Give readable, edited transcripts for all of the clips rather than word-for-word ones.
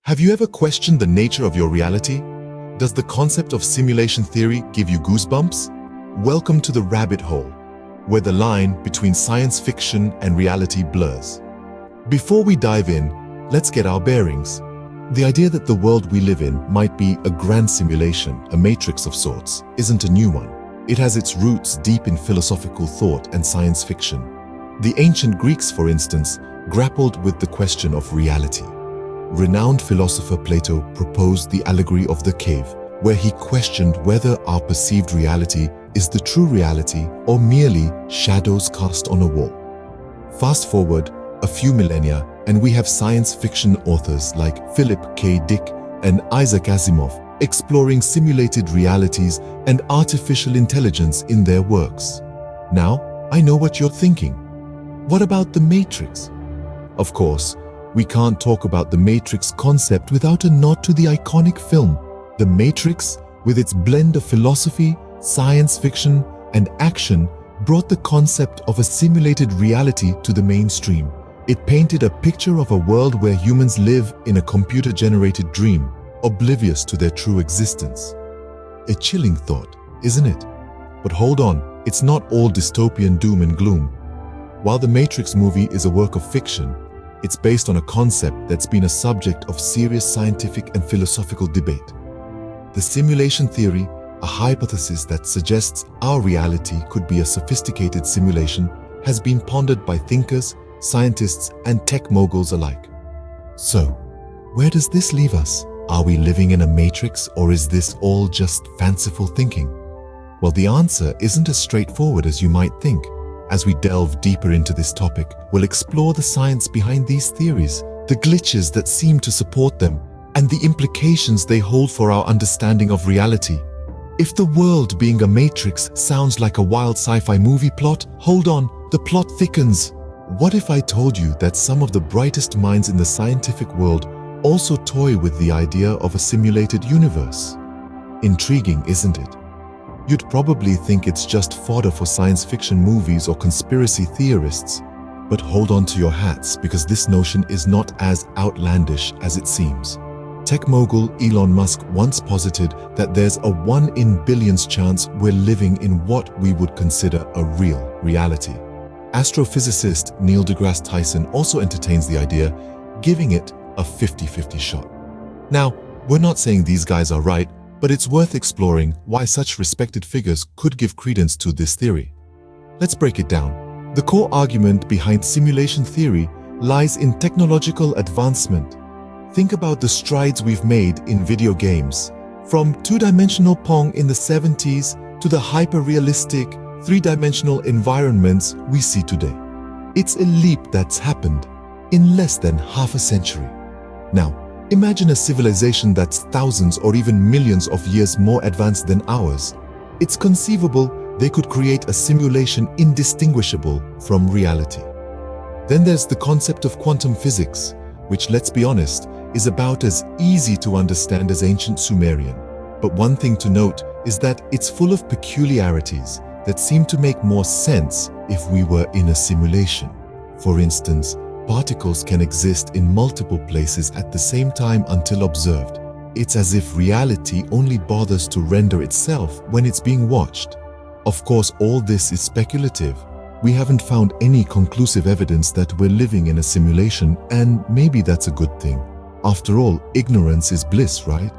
Have you ever questioned the nature of your reality? Does the concept of simulation theory give you goosebumps? Welcome to the rabbit hole, where the line between science fiction and reality blurs. Before we dive in, let's get our bearings. The idea that the world we live in might be a grand simulation, a matrix of sorts, isn't a new one. It has its roots deep in philosophical thought and science fiction. The ancient Greeks, for instance, grappled with the question of reality. Renowned philosopher Plato proposed the allegory of the cave, where he questioned whether our perceived reality is the true reality or merely shadows cast on a wall. Fast forward a few millennia, and we have science fiction authors like Philip K. Dick and Isaac Asimov exploring simulated realities and artificial intelligence in their works. Now, I know what you're thinking. What about the Matrix? Of course, we can't talk about the Matrix concept without a nod to the iconic film. The Matrix, with its blend of philosophy, science fiction, and action, brought the concept of a simulated reality to the mainstream. It painted a picture of a world where humans live in a computer-generated dream, oblivious to their true existence. A chilling thought, isn't it? But hold on, it's not all dystopian doom and gloom. While the Matrix movie is a work of fiction, it's based on a concept that's been a subject of serious scientific and philosophical debate. The simulation theory, a hypothesis that suggests our reality could be a sophisticated simulation, has been pondered by thinkers, scientists, and tech moguls alike. So, where does this leave us? Are we living in a matrix, or is this all just fanciful thinking? Well, the answer isn't as straightforward as you might think. As we delve deeper into this topic, we'll explore the science behind these theories, the glitches that seem to support them, and the implications they hold for our understanding of reality. If the world being a matrix sounds like a wild sci-fi movie plot, hold on, the plot thickens. What if I told you that some of the brightest minds in the scientific world also toy with the idea of a simulated universe? Intriguing, isn't it? You'd probably think it's just fodder for science fiction movies or conspiracy theorists. But hold on to your hats, because this notion is not as outlandish as it seems. Tech mogul Elon Musk once posited that there's a 1 in billions chance we're living in what we would consider a real reality. Astrophysicist Neil deGrasse Tyson also entertains the idea, giving it a 50-50 shot. Now, we're not saying these guys are right, but it's worth exploring why such respected figures could give credence to this theory. Let's break it down. The core argument behind simulation theory lies in technological advancement. Think about the strides we've made in video games, from two-dimensional Pong in the 70s to the hyper-realistic, three-dimensional environments we see today. It's a leap that's happened in less than half a century. Now, imagine a civilization that's thousands or even millions of years more advanced than ours. It's conceivable they could create a simulation indistinguishable from reality. Then there's the concept of quantum physics, which, let's be honest, is about as easy to understand as ancient Sumerian. But one thing to note is that it's full of peculiarities that seem to make more sense if we were in a simulation. For instance, particles can exist in multiple places at the same time until observed. It's as if reality only bothers to render itself when it's being watched. Of course, all this is speculative. We haven't found any conclusive evidence that we're living in a simulation, and maybe that's a good thing. After all, ignorance is bliss, right?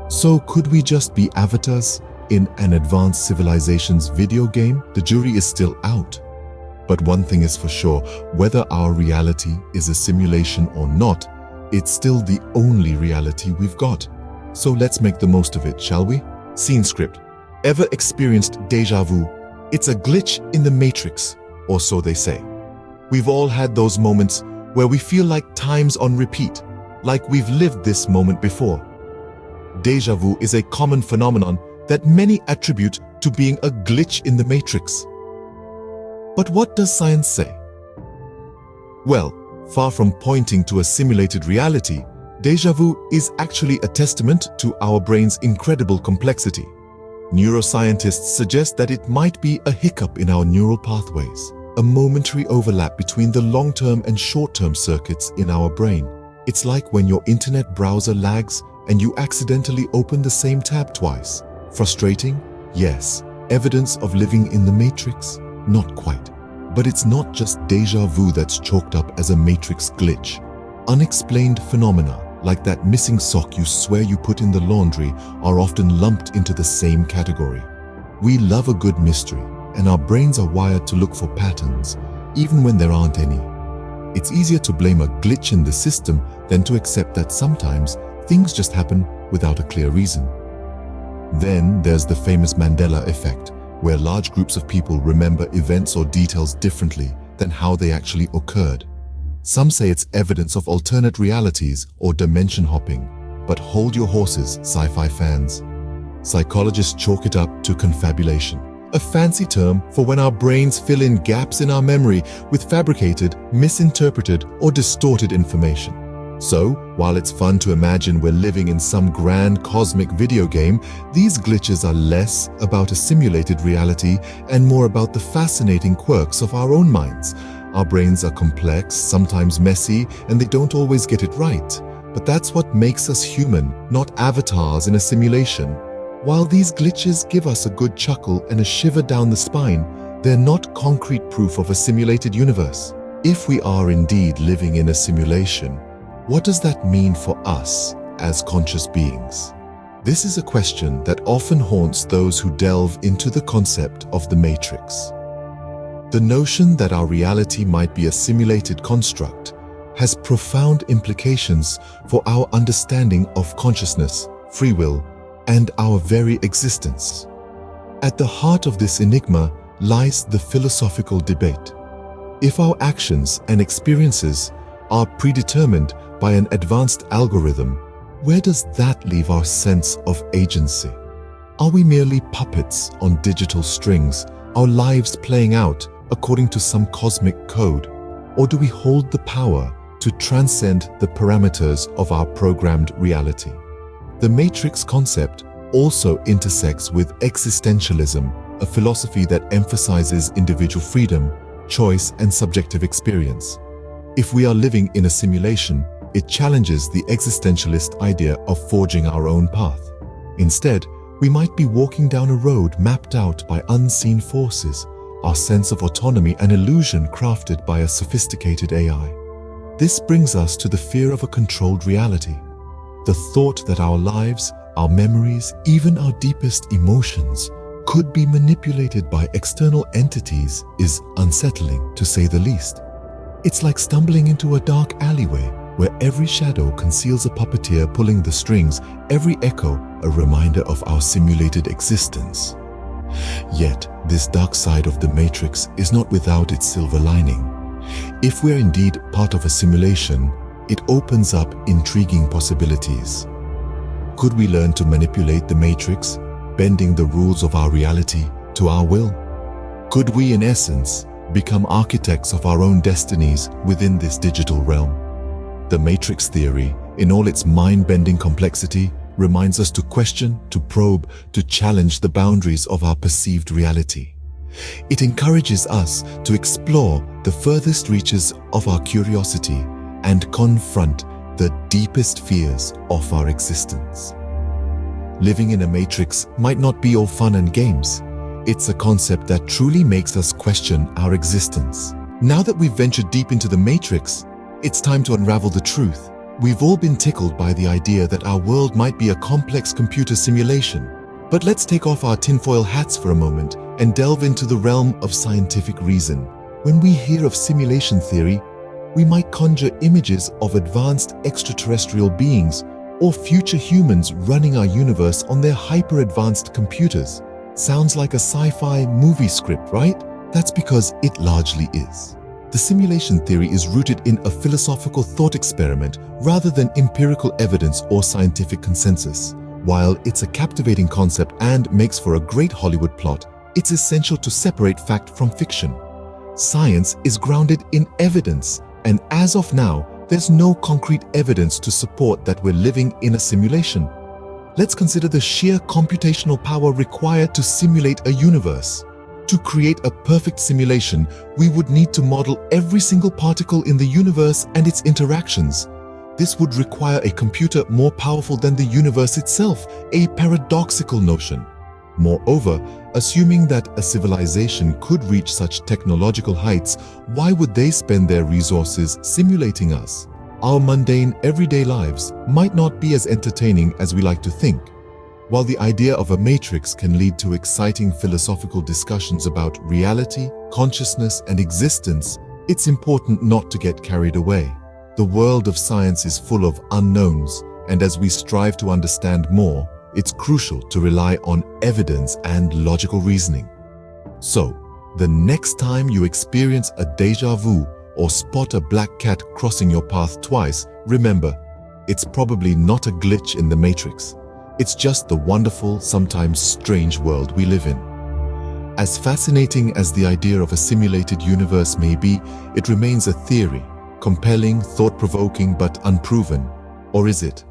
So could we just be avatars in an advanced civilization's video game? The jury is still out. But one thing is for sure, whether our reality is a simulation or not, it's still the only reality we've got. So let's make the most of it, shall we? Scene script. Ever experienced déjà vu? It's a glitch in the matrix, or so they say. We've all had those moments where we feel like time's on repeat, like we've lived this moment before. Déjà vu is a common phenomenon that many attribute to being a glitch in the matrix. But what does science say? Well, far from pointing to a simulated reality, déjà vu is actually a testament to our brain's incredible complexity. Neuroscientists suggest that it might be a hiccup in our neural pathways, a momentary overlap between the long-term and short-term circuits in our brain. It's like when your internet browser lags and you accidentally open the same tab twice. Frustrating? Yes. Evidence of living in the Matrix? Not quite. But it's not just deja vu that's chalked up as a Matrix glitch. Unexplained phenomena, like that missing sock you swear you put in the laundry, are often lumped into the same category. We love a good mystery, and our brains are wired to look for patterns, even when there aren't any. It's easier to blame a glitch in the system than to accept that sometimes things just happen without a clear reason. Then there's the famous Mandela effect, where large groups of people remember events or details differently than how they actually occurred. Some say it's evidence of alternate realities or dimension hopping, but hold your horses, sci-fi fans. Psychologists chalk it up to confabulation, a fancy term for when our brains fill in gaps in our memory with fabricated, misinterpreted, or distorted information. So, while it's fun to imagine we're living in some grand cosmic video game, these glitches are less about a simulated reality and more about the fascinating quirks of our own minds. Our brains are complex, sometimes messy, and they don't always get it right. But that's what makes us human, not avatars in a simulation. While these glitches give us a good chuckle and a shiver down the spine, they're not concrete proof of a simulated universe. If we are indeed living in a simulation, what does that mean for us as conscious beings? This is a question that often haunts those who delve into the concept of the Matrix. The notion that our reality might be a simulated construct has profound implications for our understanding of consciousness, free will, and our very existence. At the heart of this enigma lies the philosophical debate. If our actions and experiences are predetermined by an advanced algorithm, where does that leave our sense of agency? Are we merely puppets on digital strings, our lives playing out according to some cosmic code? Or do we hold the power to transcend the parameters of our programmed reality? The Matrix concept also intersects with existentialism, a philosophy that emphasizes individual freedom, choice, and subjective experience. If we are living in a simulation, it challenges the existentialist idea of forging our own path. Instead, we might be walking down a road mapped out by unseen forces, our sense of autonomy an illusion crafted by a sophisticated AI. This brings us to the fear of a controlled reality. The thought that our lives, our memories, even our deepest emotions could be manipulated by external entities is unsettling, to say the least. It's like stumbling into a dark alleyway where every shadow conceals a puppeteer pulling the strings, every echo a reminder of our simulated existence. Yet, this dark side of the Matrix is not without its silver lining. If we're indeed part of a simulation, it opens up intriguing possibilities. Could we learn to manipulate the Matrix, bending the rules of our reality to our will? Could we, in essence, become architects of our own destinies within this digital realm? The Matrix theory, in all its mind-bending complexity, reminds us to question, to probe, to challenge the boundaries of our perceived reality. It encourages us to explore the furthest reaches of our curiosity and confront the deepest fears of our existence. Living in a matrix might not be all fun and games. It's a concept that truly makes us question our existence. Now that we've ventured deep into the matrix, it's time to unravel the truth. We've all been tickled by the idea that our world might be a complex computer simulation. But let's take off our tinfoil hats for a moment and delve into the realm of scientific reason. When we hear of simulation theory, we might conjure images of advanced extraterrestrial beings or future humans running our universe on their hyper-advanced computers. Sounds like a sci-fi movie script, right? That's because it largely is. The simulation theory is rooted in a philosophical thought experiment rather than empirical evidence or scientific consensus. While it's a captivating concept and makes for a great Hollywood plot, it's essential to separate fact from fiction. Science is grounded in evidence, and as of now, there's no concrete evidence to support that we're living in a simulation. Let's consider the sheer computational power required to simulate a universe. To create a perfect simulation, we would need to model every single particle in the universe and its interactions. This would require a computer more powerful than the universe itself, a paradoxical notion. Moreover, assuming that a civilization could reach such technological heights, why would they spend their resources simulating us? Our mundane, everyday lives might not be as entertaining as we like to think. While the idea of a matrix can lead to exciting philosophical discussions about reality, consciousness, and existence, it's important not to get carried away. The world of science is full of unknowns, and as we strive to understand more, it's crucial to rely on evidence and logical reasoning. So, the next time you experience a déjà vu or spot a black cat crossing your path twice, remember, it's probably not a glitch in the matrix. It's just the wonderful, sometimes strange world we live in. As fascinating as the idea of a simulated universe may be, it remains a theory, compelling, thought-provoking, but unproven. Or is it?